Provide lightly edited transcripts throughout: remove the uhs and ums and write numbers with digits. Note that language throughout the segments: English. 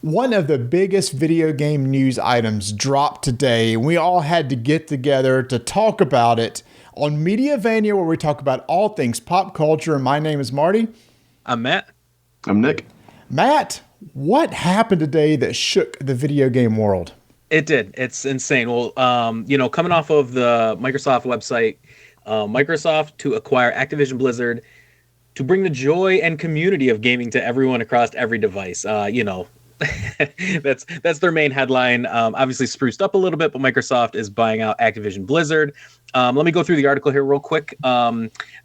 One of the biggest video game news items dropped today, and we all had to get together to talk about it on Mediavania, where we talk about all things pop culture. And my name is Marty. I'm Matt. I'm Nick. Matt, what happened today that shook the video game world? It did. It's insane. Well, coming off of the Microsoft website, Microsoft to acquire Activision Blizzard to bring the joy and community of gaming to everyone across every device. That's their main headline. Obviously spruced up a little bit, but Microsoft is buying out Activision Blizzard. Let me go through the article here real quick.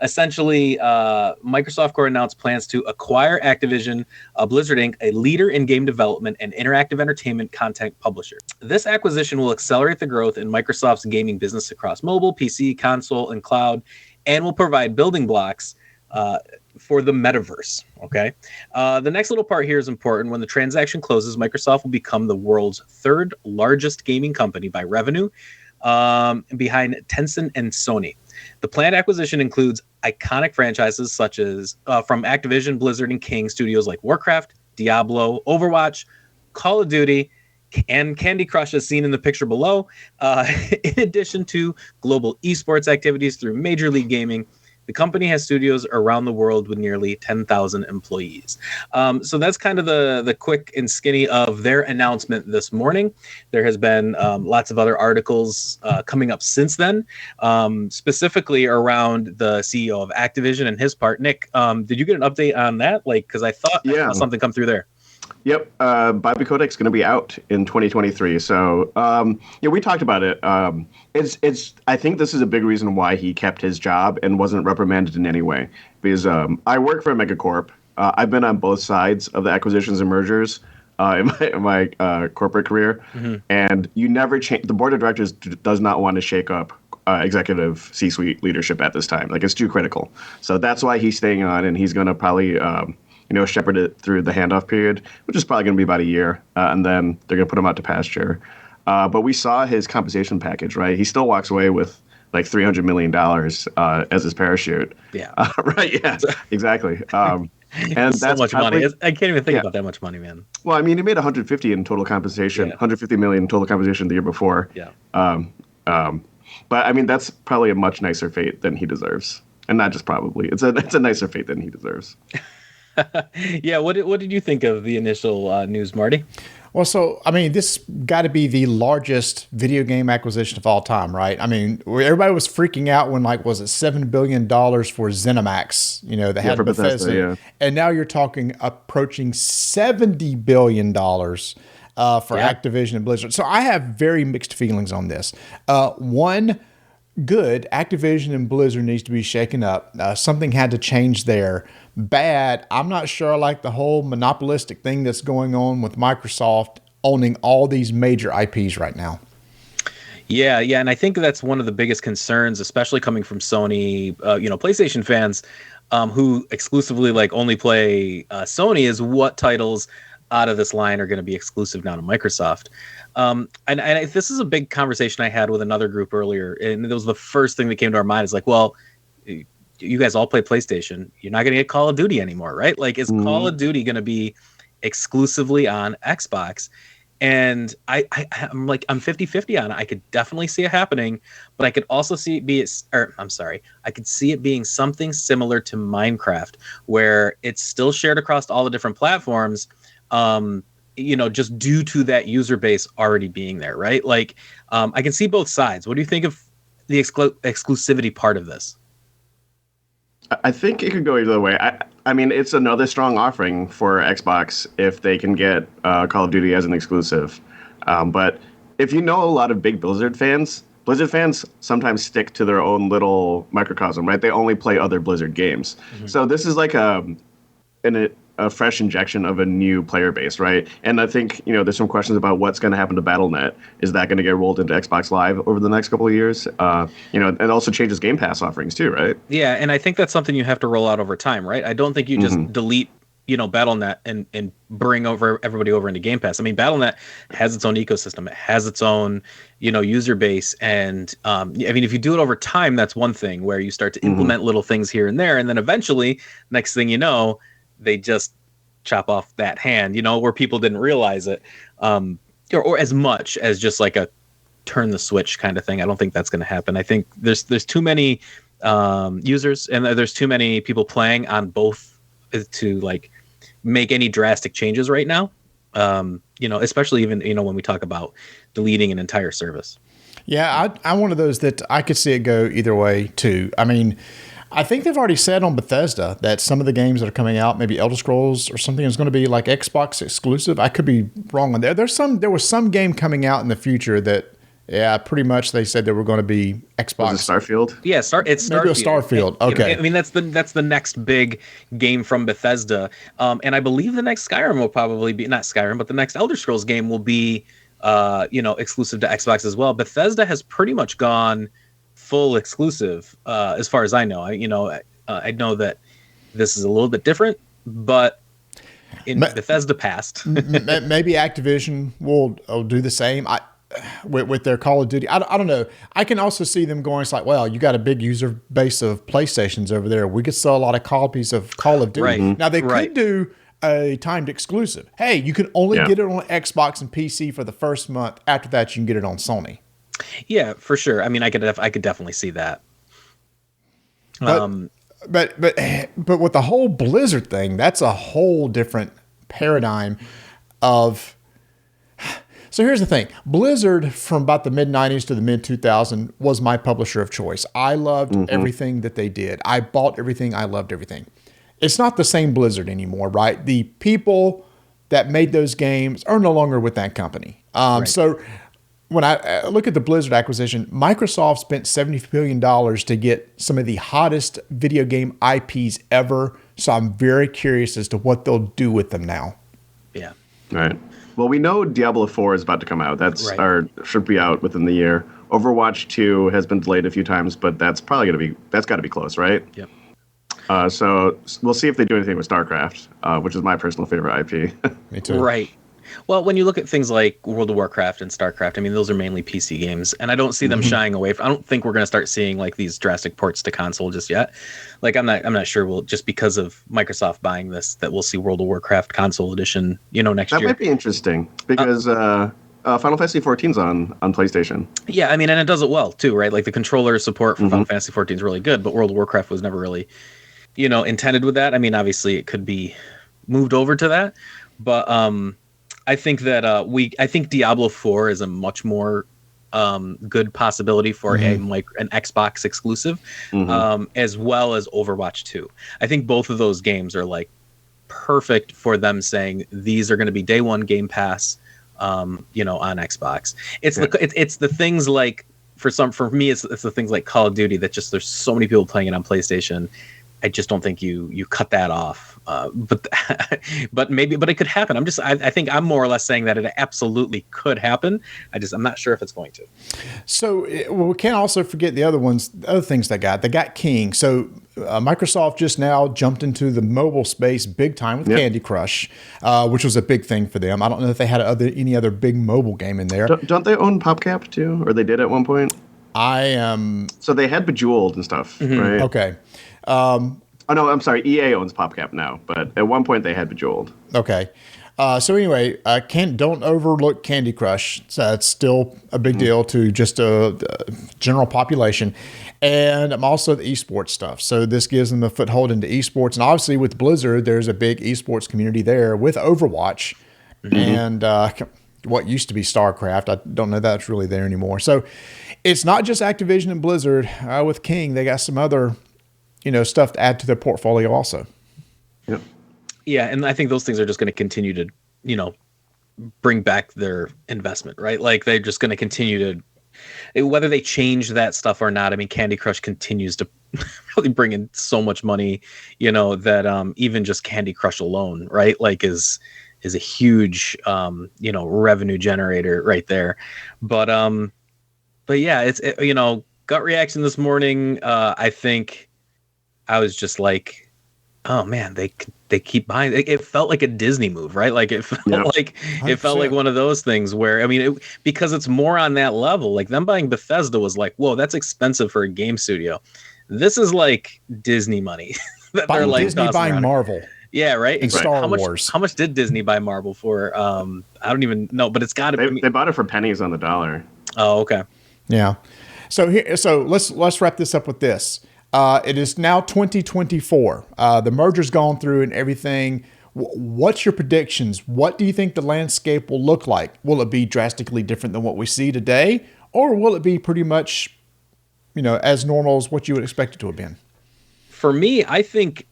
Essentially, Microsoft Corp announced plans to acquire Activision Blizzard Inc., a leader in game development and interactive entertainment content publisher. This acquisition will accelerate the growth in Microsoft's gaming business across mobile, PC, console, and cloud, and will provide building blocks for the metaverse. Okay. The next little part here is important. When the transaction closes, Microsoft will become the world's third largest gaming company by revenue, behind Tencent and Sony. The planned acquisition includes iconic franchises such as from Activision, Blizzard, and King studios like Warcraft, Diablo, Overwatch, Call of Duty, and Candy Crush as seen in the picture below, in addition to global esports activities through Major League Gaming. The company has studios around the world with nearly 10,000 employees. So that's kind of the quick and skinny of their announcement this morning. There has been lots of other articles coming up since then, specifically around the CEO of Activision and his part. Nick, did you get an update on that? Because I thought I saw something come through there. Yep. Bobby Kotick's going to be out in 2023. So, we talked about it. I think this is a big reason why he kept his job and wasn't reprimanded in any way. Because I work for a megacorp. I've been on both sides of the acquisitions and mergers in my corporate career. Mm-hmm. And you never change. The board of directors does not want to shake up executive C-suite leadership at this time. It's too critical. So that's why he's staying on, and he's going to probably shepherd it through the handoff period, which is probably going to be about a year, and then they're going to put him out to pasture. But we saw his compensation package, right? He still walks away with like $300 million as his parachute. Yeah. Right. Yeah. Exactly. And so that's much money. I can't even think about that much money, man. Well, I mean, he made 150 in total compensation, 150 million in total compensation the year before. Yeah. But I mean, that's probably a much nicer fate than he deserves, and not just probably. It's a nicer fate than he deserves. Yeah, what did you think of the initial news, Marty? Well, so, I mean, this got to be the largest video game acquisition of all time, right? I mean, everybody was freaking out when, was it $7 billion for ZeniMax, that had Bethesda. Yeah. And now you're talking approaching $70 billion for Activision and Blizzard. So I have very mixed feelings on this. One, good, Activision and Blizzard needs to be shaken up. Something had to change there. Bad, I'm not sure I like the whole monopolistic thing that's going on with Microsoft owning all these major IPs right now. Yeah, and I think that's one of the biggest concerns, especially coming from Sony, PlayStation fans who exclusively only play Sony, is what titles out of this line are going to be exclusive now to Microsoft. And this is a big conversation I had with another group earlier, and it was the first thing that came to our mind is you guys all play PlayStation. You're not going to get Call of Duty anymore, right? Is Call of Duty going to be exclusively on Xbox? And I'm 50-50 on it. I could definitely see it happening, but I could also see it I could see it being something similar to Minecraft, where it's still shared across all the different platforms, just due to that user base already being there, right? I can see both sides. What do you think of the exclusivity part of this? I think it could go either way. I mean, it's another strong offering for Xbox if they can get Call of Duty as an exclusive. But if you know a lot of big Blizzard fans sometimes stick to their own little microcosm, right? They only play other Blizzard games. Mm-hmm. So this is a fresh injection of a new player base, right? And I think, there's some questions about what's going to happen to BattleNet. Is that going to get rolled into Xbox Live over the next couple of years? It also changes Game Pass offerings too, right? Yeah, and I think that's something you have to roll out over time, right? I don't think you just delete, BattleNet and bring everybody over into Game Pass. I mean, BattleNet has its own ecosystem. It has its own, user base. And if you do it over time, that's one thing where you start to implement little things here and there. And then eventually, next thing you know, they just chop off that hand, where people didn't realize it, or as much as just like a turn the switch kind of thing. I don't think that's going to happen. I think there's too many users and there's too many people playing on both to like make any drastic changes right now. Especially even, when we talk about deleting an entire service. Yeah, I'm one of those that I could see it go either way too. I mean, I think they've already said on Bethesda that some of the games that are coming out, maybe Elder Scrolls or something, is going to be like Xbox exclusive. I could be wrong on there. There was some game coming out in the future that, yeah, pretty much they said they were going to be Xbox. Was it Starfield? Yeah, it's Starfield. Maybe Starfield. Okay. I mean, that's the next big game from Bethesda, and I believe the next Skyrim will probably be not Skyrim, but the next Elder Scrolls game will be, exclusive to Xbox as well. Bethesda has pretty much gone full exclusive, as far as I know. I know that this is a little bit different, but in Bethesda past, maybe Activision will do the same. With their Call of Duty, I don't know. I can also see them going, it's like, well, you got a big user base of PlayStations over there. We could sell a lot of copies of Call of Duty. Right. Now, they could do a timed exclusive. Hey, you can only get it on Xbox and PC for the first month. After that, you can get it on Sony. Yeah, for sure. I mean, I could definitely see that. But with the whole Blizzard thing, that's a whole different paradigm of. So here's the thing. Blizzard, from about the mid-90s to the mid-2000s, was my publisher of choice. I loved everything that they did. I bought everything. I loved everything. It's not the same Blizzard anymore, right? The people that made those games are no longer with that company. Right. So when I look at the Blizzard acquisition, Microsoft spent $70 billion to get some of the hottest video game IPs ever. So I'm very curious as to what they'll do with them now. Yeah. Right. Well, we know Diablo 4 is about to come out. Should be out within the year. Overwatch 2 has been delayed a few times, but that's got to be close, right? Yep. So we'll see if they do anything with StarCraft, which is my personal favorite IP. Me too. Right. Well, when you look at things like World of Warcraft and StarCraft, I mean, those are mainly PC games, and I don't see them shying away from. I don't think we're going to start seeing like these drastic ports to console just yet. Like, I'm not sure we'll, just because of Microsoft buying this, that we'll see World of Warcraft console edition, next year. That might be interesting because Final Fantasy XIV's on PlayStation. Yeah, I mean, and it does it well too, right? Like the controller support for Final Fantasy XIV is really good, but World of Warcraft was never really, intended with that. I mean, obviously it could be moved over to that, but I think that I think Diablo 4 is a much more good possibility for an Xbox exclusive, as well as Overwatch 2. I think both of those games are like perfect for them saying these are going to be day one Game Pass, on Xbox. It's the things like for me it's the things like Call of Duty that just there's so many people playing it on PlayStation. I just don't think you cut that off. But it could happen. I think I'm more or less saying that it absolutely could happen. I'm not sure if it's going to. So we can't also forget the other things they got King. So Microsoft just now jumped into the mobile space big time with Candy Crush, which was a big thing for them. I don't know if they had any other big mobile game in there. Don't they own PopCap too? Or they did at one point? So they had Bejeweled and stuff, right? Okay. Oh, no, I'm sorry. EA owns PopCap now, but at one point they had Bejeweled. Okay. So anyway, don't overlook Candy Crush. So it's still a big deal to just a general population. And I'm also the esports stuff. So this gives them a foothold into esports. And obviously with Blizzard, there's a big esports community there with Overwatch and what used to be StarCraft. I don't know that's really there anymore. So it's not just Activision and Blizzard. With King, they got some other stuff to add to their portfolio also. Yep. Yeah, and I think those things are just going to continue to, bring back their investment, right? Like they're just going to continue to, whether they change that stuff or not. I mean, Candy Crush continues to really bring in so much money, that even just Candy Crush alone, right? Like is a huge, revenue generator right there. But yeah, it's gut reaction this morning. I think I was just like, oh man, they keep buying. It felt like a Disney move, right? Like it felt like one of those things where, I mean, because it's more on that level. Like them buying Bethesda was like, whoa, that's expensive for a game studio. This is like Disney money that they're like Disney buying Marvel. Yeah, right. And Star how Wars. How much did Disney buy Marvel for? I don't even know, but it's got to be. They bought it for pennies on the dollar. Oh, okay. Yeah. So let's wrap this up with this. It is now 2024. The merger's gone through and everything. What's your predictions? What do you think the landscape will look like? Will it be drastically different than what we see today, or will it be pretty much, as normal as what you would expect it to have been? For me, I think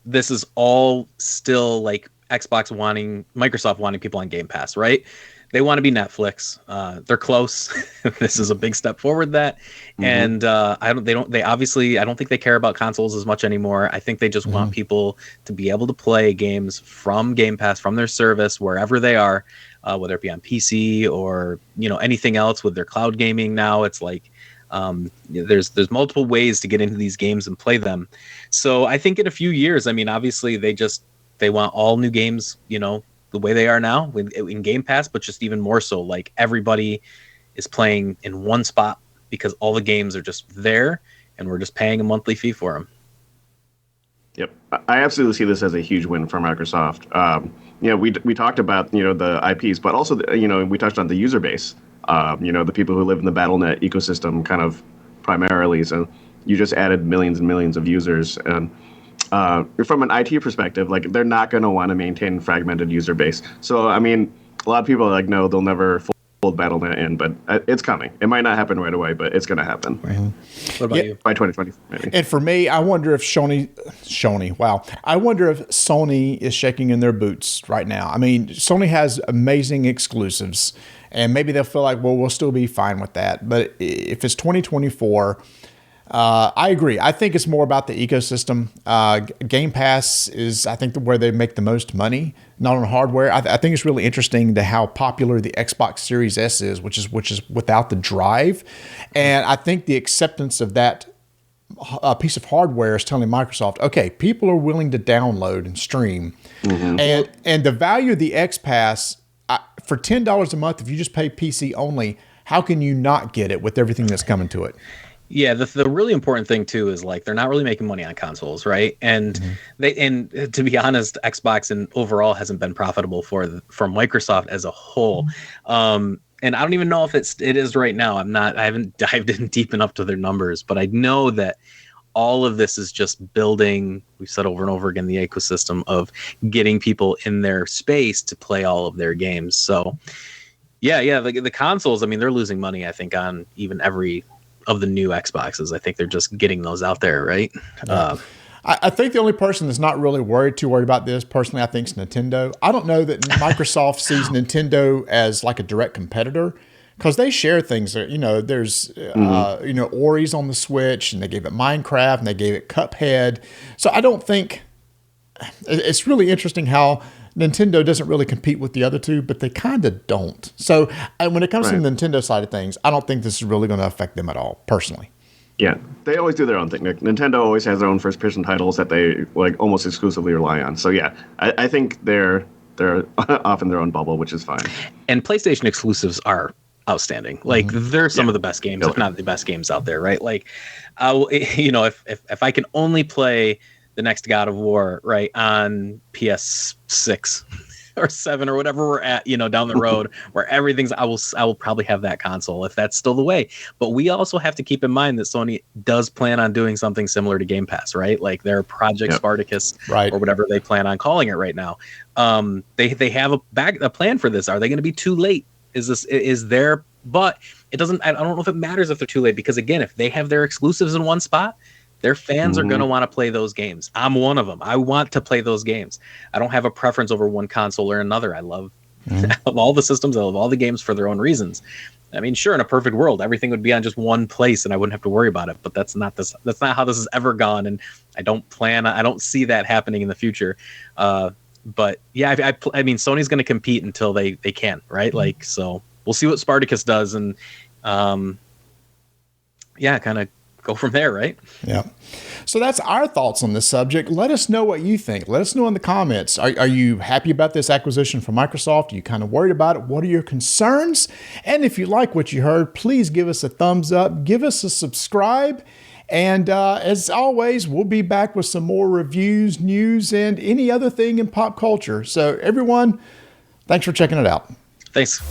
this is all still like Microsoft wanting people on Game Pass, right? They want to be Netflix. They're close. This is a big step forward. And I don't think they care about consoles as much anymore. I think they just want people to be able to play games from Game Pass, from their service, wherever they are, whether it be on PC or anything else with their cloud gaming. Now it's like there's multiple ways to get into these games and play them. So I think in a few years, I mean, obviously they want all new games, the way they are now in Game Pass, but just even more so, like everybody is playing in one spot because all the games are just there and we're just paying a monthly fee for them. Yep. I absolutely see this as a huge win for Microsoft. We talked about, the IPs, but also, we touched on the user base, the people who live in the Battle.net ecosystem kind of primarily. So you just added millions and millions of users. And from an IT perspective, like they're not going to want to maintain fragmented user base. So, I mean, a lot of people are like, no, they'll never fold Battle.net in, but it's coming. It might not happen right away, but it's going to happen. What about you? By 2020, maybe. And for me, I wonder if I wonder if Sony is shaking in their boots right now. I mean, Sony has amazing exclusives, and maybe they'll feel like, well, we'll still be fine with that. But if it's 2024, I agree. I think it's more about the ecosystem. Game Pass is, I think, where they make the most money, not on hardware. I think it's really interesting to how popular the Xbox Series S is, which is without the drive. And I think the acceptance of that piece of hardware is telling Microsoft, okay, people are willing to download and stream. And the value of the X Pass, for $10 a month, if you just pay PC only, how can you not get it with everything that's coming to it? Yeah, the really important thing too is like they're not really making money on consoles, right? And to be honest, Xbox and overall hasn't been profitable for Microsoft as a whole. And I don't even know if it is right now. I haven't dived in deep enough to their numbers, but I know that all of this is just building, we've said over and over again, the ecosystem of getting people in their space to play all of their games. So yeah, the consoles, I mean, they're losing money, I think, on even every of the new Xboxes. I think they're just getting those out there, right? Yeah. I think the only person that's not really too worried about this, personally, I think is Nintendo. I don't know that Microsoft sees Nintendo as like a direct competitor because they share things. There's Ori's on the Switch, and they gave it Minecraft, and they gave it Cuphead. So I don't think it's really interesting how Nintendo doesn't really compete with the other two, but they kind of don't. So when it comes to the Nintendo side of things, I don't think this is really going to affect them at all, personally. Yeah, they always do their own thing. Nintendo always has their own first-person titles that they like almost exclusively rely on. So yeah, I think they're off in their own bubble, which is fine. And PlayStation exclusives are outstanding. Like they're some of the best games, if not the best games out there, right? Like, if I can only play the next God of War, right, on PS6 or 7 or whatever we're at, down the road, where everything's, I will probably have that console if that's still the way. But we also have to keep in mind that Sony does plan on doing something similar to Game Pass, right? Like their Project Spartacus, or whatever they plan on calling it right now. They have a plan for this. Are they going to be too late? But it doesn't, I don't know if it matters if they're too late, because again, if they have their exclusives in one spot, their fans are going to want to play those games. I'm one of them. I want to play those games. I don't have a preference over one console or another. I love all the systems. I love all the games for their own reasons. I mean, sure, in a perfect world, everything would be on just one place and I wouldn't have to worry about it. But that's not how this has ever gone. And I don't see that happening in the future. But yeah, I mean, Sony's going to compete until they can, right? Like, so we'll see what Spartacus does. And kind of go from there, right? Yeah. So that's our thoughts on this subject. Let us know what you think. Let us know in the comments. Are you happy about this acquisition from Microsoft? Are you kind of worried about it? What are your concerns? And if you like what you heard, please give us a thumbs up, give us a subscribe, And as always, we'll be back with some more reviews, news, and any other thing in pop culture. So everyone, thanks for checking it out. Thanks.